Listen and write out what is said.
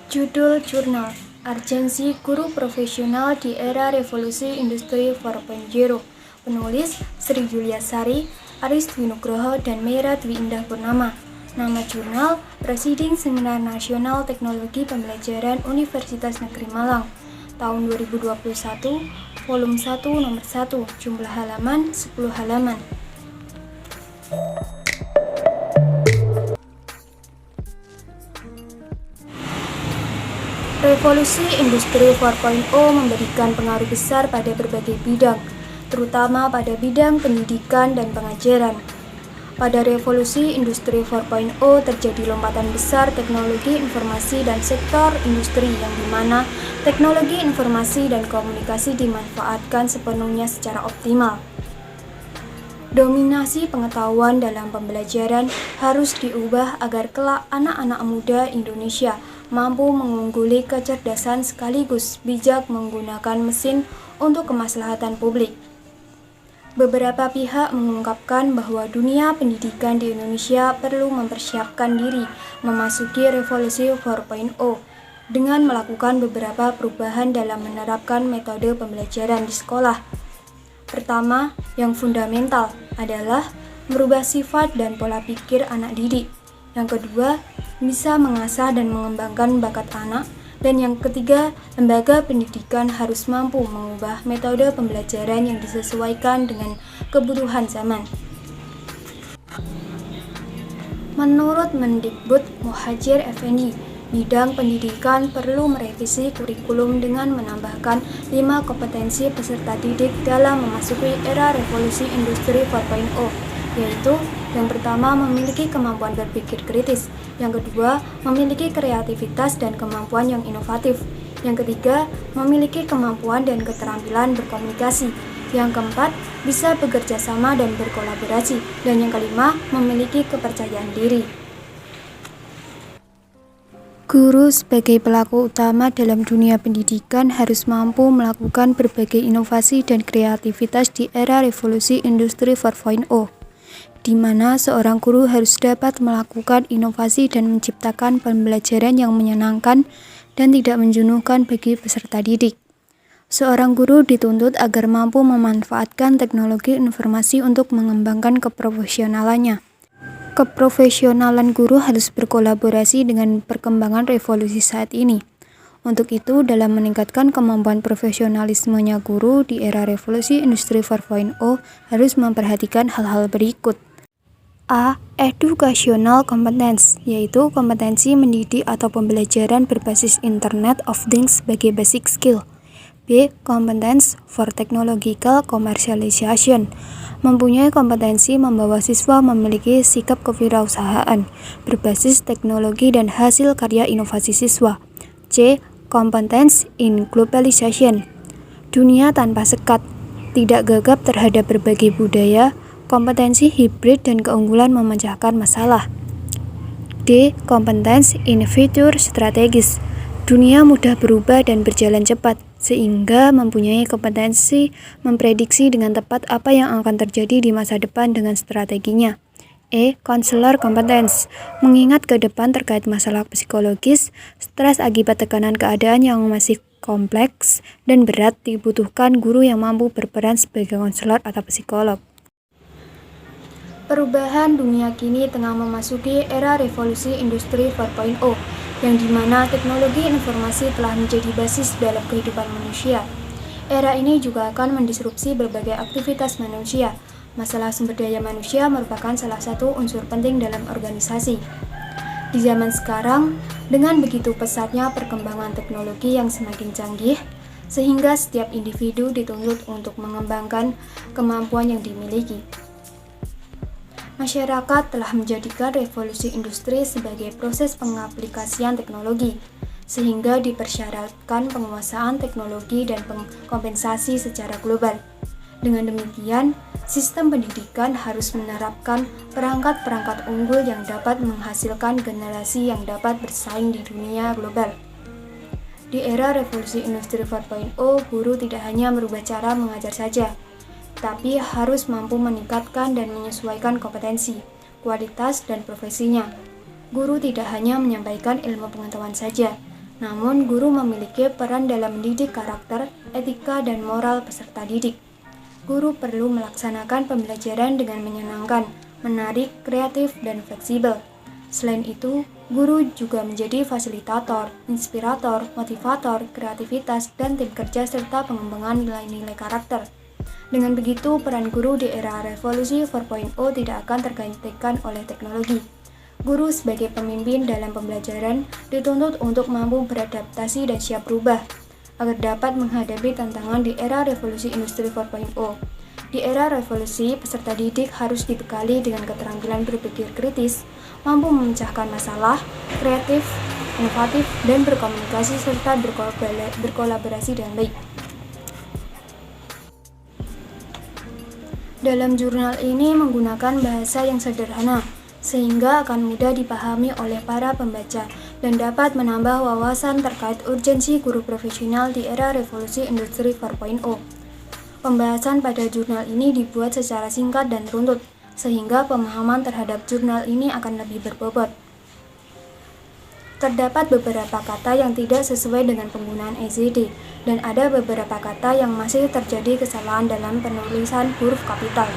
Judul Jurnal: Urgensi Guru Profesional di Era Revolusi Industri 4.0. Penulis Sri Yuliasari, Aris Dwi Nugroho, dan Meira Dwi Indah Purnama. Nama jurnal: Proceedings Seminar Nasional Teknologi Pembelajaran Universitas Negeri Malang, tahun 2021, volume 1 nomor 1, jumlah halaman 10 halaman. Revolusi Industri 4.0 memberikan pengaruh besar pada berbagai bidang, terutama pada bidang pendidikan dan pengajaran. Pada revolusi Industri 4.0 terjadi lompatan besar teknologi informasi dan sektor industri yang dimana teknologi informasi dan komunikasi dimanfaatkan sepenuhnya secara optimal. Dominasi pengetahuan dalam pembelajaran harus diubah agar kelak anak-anak muda Indonesia mampu mengungguli kecerdasan sekaligus bijak menggunakan mesin untuk kemaslahatan publik. Beberapa pihak mengungkapkan bahwa dunia pendidikan di Indonesia perlu mempersiapkan diri memasuki revolusi 4.0 dengan melakukan beberapa perubahan dalam menerapkan metode pembelajaran di sekolah. Pertama, yang fundamental adalah merubah sifat dan pola pikir anak didik. Yang kedua, bisa mengasah dan mengembangkan bakat anak. Dan yang ketiga, lembaga pendidikan harus mampu mengubah metode pembelajaran yang disesuaikan dengan kebutuhan zaman. Menurut Mendikbud Muhadjir Effendi, bidang pendidikan perlu merevisi kurikulum dengan menambahkan 5 kompetensi peserta didik dalam memasuki era revolusi industri 4.0, yaitu yang pertama, memiliki kemampuan berpikir kritis. Yang kedua, memiliki kreativitas dan kemampuan yang inovatif. Yang ketiga, memiliki kemampuan dan keterampilan berkomunikasi. Yang keempat, bisa bekerja sama dan berkolaborasi. Dan yang kelima, memiliki kepercayaan diri. Guru sebagai pelaku utama dalam dunia pendidikan harus mampu melakukan berbagai inovasi dan kreativitas di era revolusi industri 4.0. Di mana seorang guru harus dapat melakukan inovasi dan menciptakan pembelajaran yang menyenangkan dan tidak menjenuhkan bagi peserta didik. Seorang guru dituntut agar mampu memanfaatkan teknologi informasi untuk mengembangkan keprofesionalannya. Keprofesionalan guru harus berkolaborasi dengan perkembangan revolusi saat ini. Untuk itu, dalam meningkatkan kemampuan profesionalismenya guru di era revolusi industri 4.0 harus memperhatikan hal-hal berikut. A. Educational competence, yaitu kompetensi mendidik atau pembelajaran berbasis Internet of Things sebagai basic skill. B. Competence for technological commercialization, mempunyai kompetensi membawa siswa memiliki sikap kewirausahaan berbasis teknologi dan hasil karya inovasi siswa. C. Competence in globalization, dunia tanpa sekat, tidak gagap terhadap berbagai budaya, kompetensi hibrid dan keunggulan memecahkan masalah. D. Competence in future strategis, dunia mudah berubah dan berjalan cepat, sehingga mempunyai kompetensi memprediksi dengan tepat apa yang akan terjadi di masa depan dengan strateginya. E. Counselor competence, mengingat ke depan terkait masalah psikologis, stres akibat tekanan keadaan yang masih kompleks dan berat, dibutuhkan guru yang mampu berperan sebagai konselor atau psikolog. Perubahan dunia kini tengah memasuki era revolusi industri 4.0, yang dimana teknologi informasi telah menjadi basis dalam kehidupan manusia. Era ini juga akan mendisrupsi berbagai aktivitas manusia. Masalah sumber daya manusia merupakan salah satu unsur penting dalam organisasi. Di zaman sekarang, dengan begitu pesatnya perkembangan teknologi yang semakin canggih, sehingga setiap individu dituntut untuk mengembangkan kemampuan yang dimiliki. Masyarakat telah menjadikan revolusi industri sebagai proses pengaplikasian teknologi, sehingga dipersyaratkan penguasaan teknologi dan kompensasi secara global. Dengan demikian, sistem pendidikan harus menerapkan perangkat-perangkat unggul yang dapat menghasilkan generasi yang dapat bersaing di dunia global. Di era revolusi industri 4.0, guru tidak hanya merubah cara mengajar saja, tapi harus mampu meningkatkan dan menyesuaikan kompetensi, kualitas, dan profesinya. Guru tidak hanya menyampaikan ilmu pengetahuan saja, Namun, guru memiliki peran dalam mendidik karakter, etika, dan moral peserta didik. Guru perlu melaksanakan pembelajaran dengan menyenangkan, menarik, kreatif, dan fleksibel. Selain itu, guru juga menjadi fasilitator, inspirator, motivator, kreativitas, dan tim kerja serta pengembangan nilai-nilai karakter. Dengan begitu, peran guru di era revolusi 4.0 tidak akan tergantikan oleh teknologi. Guru sebagai pemimpin dalam pembelajaran dituntut untuk mampu beradaptasi dan siap berubah, agar dapat menghadapi tantangan di era revolusi industri 4.0. Di era revolusi, peserta didik harus dibekali dengan keterampilan berpikir kritis, mampu memecahkan masalah, kreatif, inovatif, dan berkomunikasi serta berkolaborasi dengan baik. Dalam jurnal ini menggunakan bahasa yang sederhana, sehingga akan mudah dipahami oleh para pembaca dan dapat menambah wawasan terkait urgensi guru profesional di era revolusi industri 4.0. Pembahasan pada jurnal ini dibuat secara singkat dan runtut, sehingga pemahaman terhadap jurnal ini akan lebih berbobot. Terdapat beberapa kata yang tidak sesuai dengan penggunaan EZD, dan ada beberapa kata yang masih terjadi kesalahan dalam penulisan huruf kapital.